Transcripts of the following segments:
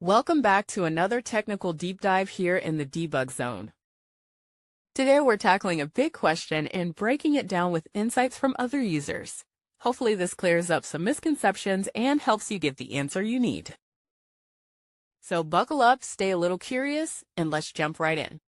Welcome back to another technical deep dive here in the debug zone. Today we're tackling a big question and breaking it down with insights from other users. Hopefully this clears up some misconceptions and helps you get the answer you need. So buckle up, stay a little curious, and let's jump right in.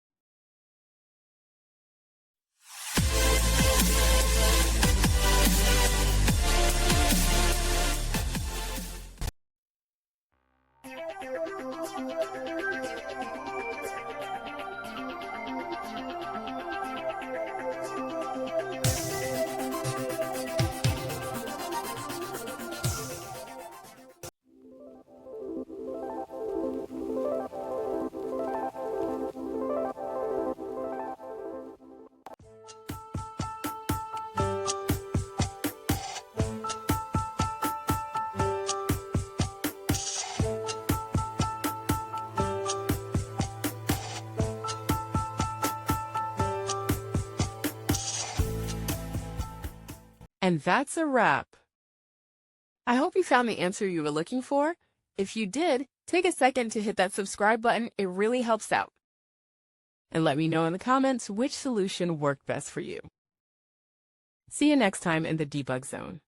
And that's a wrap. I hope you found the answer you were looking for. If you did, take a second to hit that subscribe button. It really helps out. And let me know in the comments which solution worked best for you. See you next time in the debug zone.